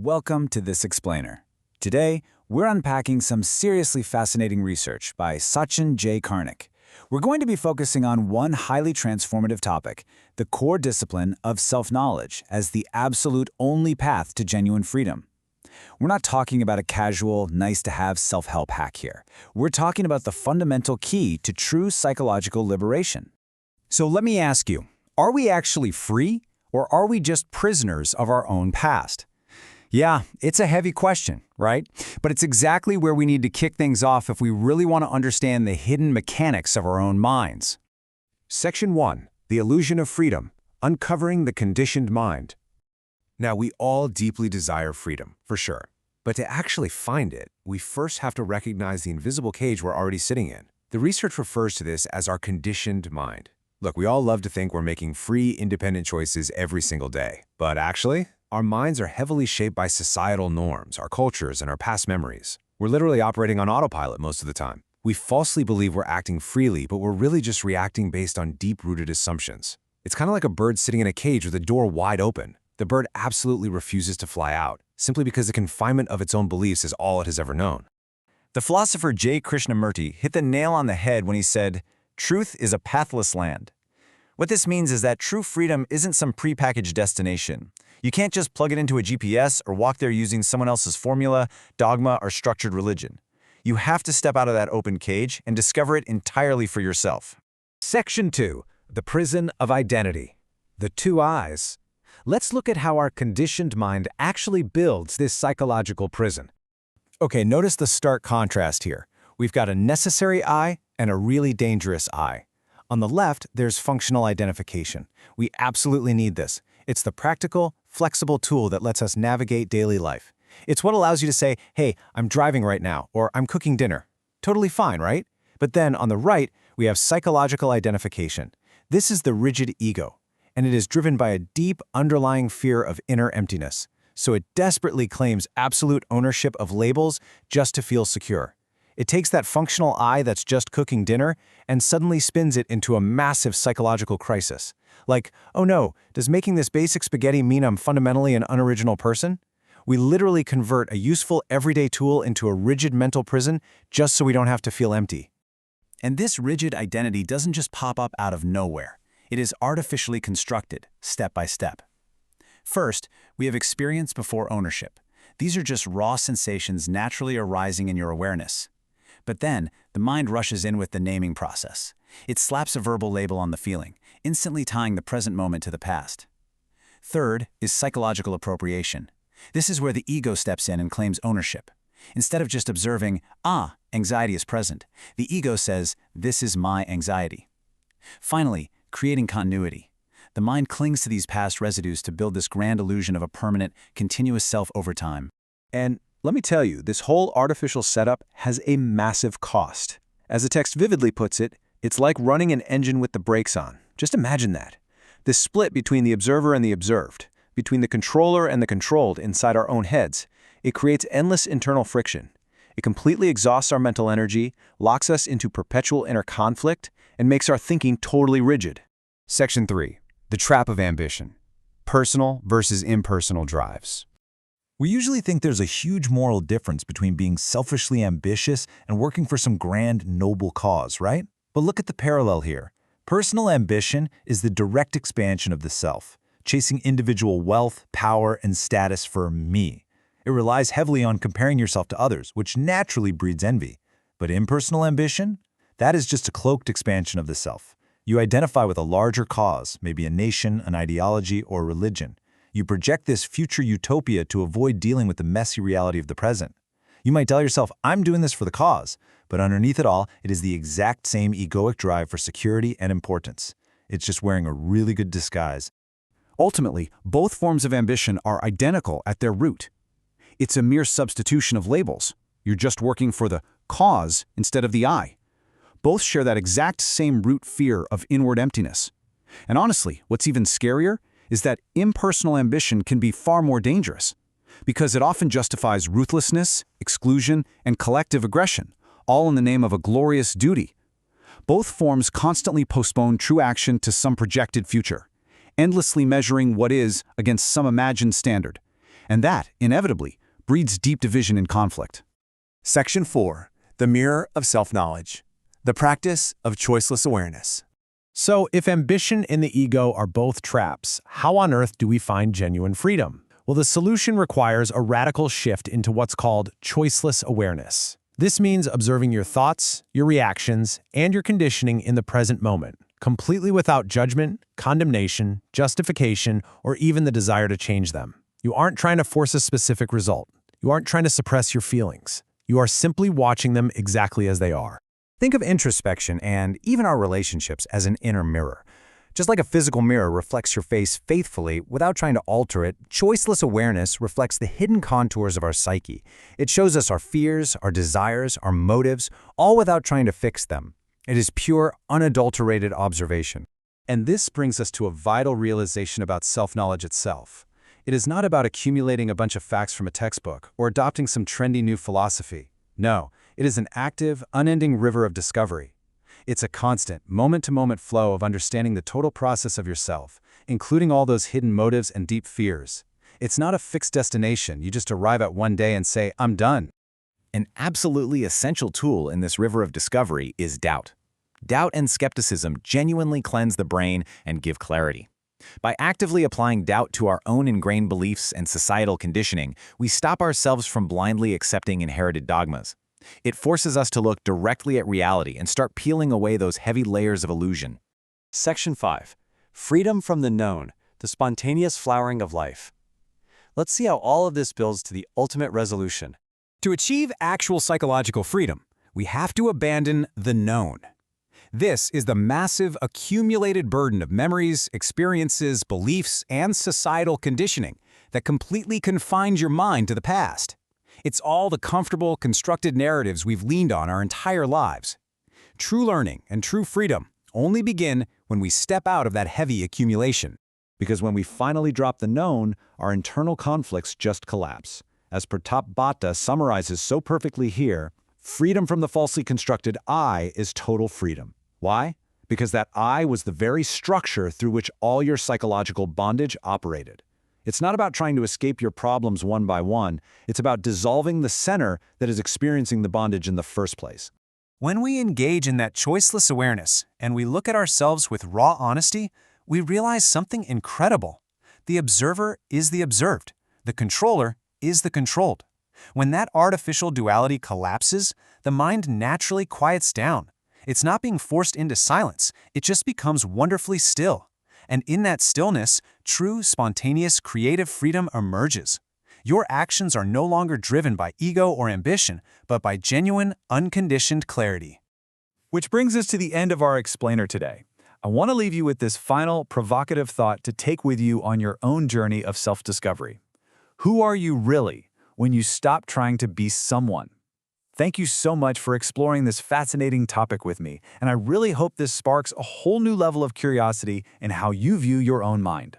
welcome to This Explainer. Today, we're unpacking some seriously fascinating research by Sachin J. Karnik. We're going to be focusing on one highly transformative topic, the core discipline of self-knowledge as the absolute only path to genuine freedom. We're not talking about a casual, nice-to-have self-help hack here. We're talking about the fundamental key to true psychological liberation. So let me ask you, are we actually free, or are we just prisoners of our own past? Yeah, it's a heavy question, right? But it's exactly where we need to kick things off if we really want to understand the hidden mechanics of our own minds. Section 1. The Illusion of Freedom. Uncovering the Conditioned Mind. Now, we all deeply desire freedom, for sure. But to actually find it, we first have to recognize the invisible cage we're already sitting in. The research refers to this as our conditioned mind. Look, we all love to think we're making free, independent choices every single day. But actually, our minds are heavily shaped by societal norms, our cultures, and our past memories. We're literally operating on autopilot most of the time. We falsely believe we're acting freely, but we're really just reacting based on deep-rooted assumptions. It's kind of like a bird sitting in a cage with the door wide open. The bird absolutely refuses to fly out, simply because the confinement of its own beliefs is all it has ever known. The philosopher Krishnamurti hit the nail on the head when he said, "Truth is a pathless land." What this means is that true freedom isn't some prepackaged destination. You can't just plug it into a GPS or walk there using someone else's formula, dogma, or structured religion. You have to step out of that open cage and discover it entirely for yourself. Section 2. The Prison of Identity. The two I's. Let's look at how our conditioned mind actually builds this psychological prison. Okay, notice the stark contrast here. We've got a necessary I and a really dangerous I. On the left, there's functional identification. We absolutely need this. It's the practical, flexible tool that lets us navigate daily life. It's what allows you to say, hey, I'm driving right now, or I'm cooking dinner. Totally fine, right? But then on the right, we have psychological identification. This is the rigid ego, and it is driven by a deep underlying fear of inner emptiness. So it desperately claims absolute ownership of labels just to feel secure. It takes that functional I that's just cooking dinner and suddenly spins it into a massive psychological crisis. Like, oh no, does making this basic spaghetti mean I'm fundamentally an unoriginal person? We literally convert a useful everyday tool into a rigid mental prison just so we don't have to feel empty. And this rigid identity doesn't just pop up out of nowhere. It is artificially constructed, step by step. First, we have experience before ownership. These are just raw sensations naturally arising in your awareness. But then, the mind rushes in with the naming process. It slaps a verbal label on the feeling, instantly tying the present moment to the past. Third is psychological appropriation. This is where the ego steps in and claims ownership. Instead of just observing, anxiety is present, the ego says, this is my anxiety. Finally, creating continuity. The mind clings to these past residues to build this grand illusion of a permanent, continuous self over time. And let me tell you, this whole artificial setup has a massive cost. As the text vividly puts it, it's like running an engine with the brakes on. Just imagine that. This split between the observer and the observed, between the controller and the controlled inside our own heads, it creates endless internal friction. It completely exhausts our mental energy, locks us into perpetual inner conflict, and makes our thinking totally rigid. Section 3. The Trap of Ambition. Personal versus impersonal drives. We usually think there's a huge moral difference between being selfishly ambitious and working for some grand, noble cause, right? But look at the parallel here. Personal ambition is the direct expansion of the self, chasing individual wealth, power, and status for me. It relies heavily on comparing yourself to others, which naturally breeds envy. But impersonal ambition? That is just a cloaked expansion of the self. You identify with a larger cause, maybe a nation, an ideology, or religion. You project this future utopia to avoid dealing with the messy reality of the present. You might tell yourself, I'm doing this for the cause, but underneath it all, it is the exact same egoic drive for security and importance. It's just wearing a really good disguise. Ultimately, both forms of ambition are identical at their root. It's a mere substitution of labels. You're just working for the cause instead of the I. Both share that exact same root fear of inward emptiness. And honestly, what's even scarier is that impersonal ambition can be far more dangerous, because it often justifies ruthlessness, exclusion, and collective aggression, all in the name of a glorious duty. Both forms constantly postpone true action to some projected future, endlessly measuring what is against some imagined standard. And that, inevitably, breeds deep division and conflict. Section 4. The mirror of self-knowledge. The practice of choiceless awareness. So, if ambition and the ego are both traps, how on earth do we find genuine freedom? Well, the solution requires a radical shift into what's called choiceless awareness. This means observing your thoughts, your reactions, and your conditioning in the present moment, completely without judgment, condemnation, justification, or even the desire to change them. You aren't trying to force a specific result. You aren't trying to suppress your feelings. You are simply watching them exactly as they are. Think of introspection and even our relationships as an inner mirror. Just like a physical mirror reflects your face faithfully without trying to alter it, choiceless awareness reflects the hidden contours of our psyche. It shows us our fears, our desires, our motives, all without trying to fix them. It is pure, unadulterated observation. And this brings us to a vital realization about self-knowledge itself. It is not about accumulating a bunch of facts from a textbook or adopting some trendy new philosophy. No, it is an active, unending river of discovery. It's a constant, moment-to-moment flow of understanding the total process of yourself, including all those hidden motives and deep fears. It's not a fixed destination you just arrive at one day and say, "I'm done." An absolutely essential tool in this river of discovery is doubt. Doubt and skepticism genuinely cleanse the brain and give clarity. By actively applying doubt to our own ingrained beliefs and societal conditioning, we stop ourselves from blindly accepting inherited dogmas. It forces us to look directly at reality and start peeling away those heavy layers of illusion. Section 5. Freedom from the known, the spontaneous flowering of life. Let's see how all of this builds to the ultimate resolution. To achieve actual psychological freedom, we have to abandon the known. This is the massive, accumulated burden of memories, experiences, beliefs, and societal conditioning that completely confines your mind to the past. It's all the comfortable, constructed narratives we've leaned on our entire lives. True learning and true freedom only begin when we step out of that heavy accumulation. Because when we finally drop the known, our internal conflicts just collapse. As Pratap Bhatta summarizes so perfectly here, freedom from the falsely constructed I is total freedom. Why? Because that I was the very structure through which all your psychological bondage operated. It's not about trying to escape your problems one by one. It's about dissolving the center that is experiencing the bondage in the first place. When we engage in that choiceless awareness and we look at ourselves with raw honesty, we realize something incredible. The observer is the observed. The controller is the controlled. When that artificial duality collapses, the mind naturally quiets down. It's not being forced into silence. It just becomes wonderfully still. And in that stillness, true, spontaneous, creative freedom emerges. Your actions are no longer driven by ego or ambition, but by genuine, unconditioned clarity. Which brings us to the end of our explainer today. I want to leave you with this final, provocative thought to take with you on your own journey of self-discovery. Who are you really when you stop trying to be someone? Thank you so much for exploring this fascinating topic with me, and I really hope this sparks a whole new level of curiosity in how you view your own mind.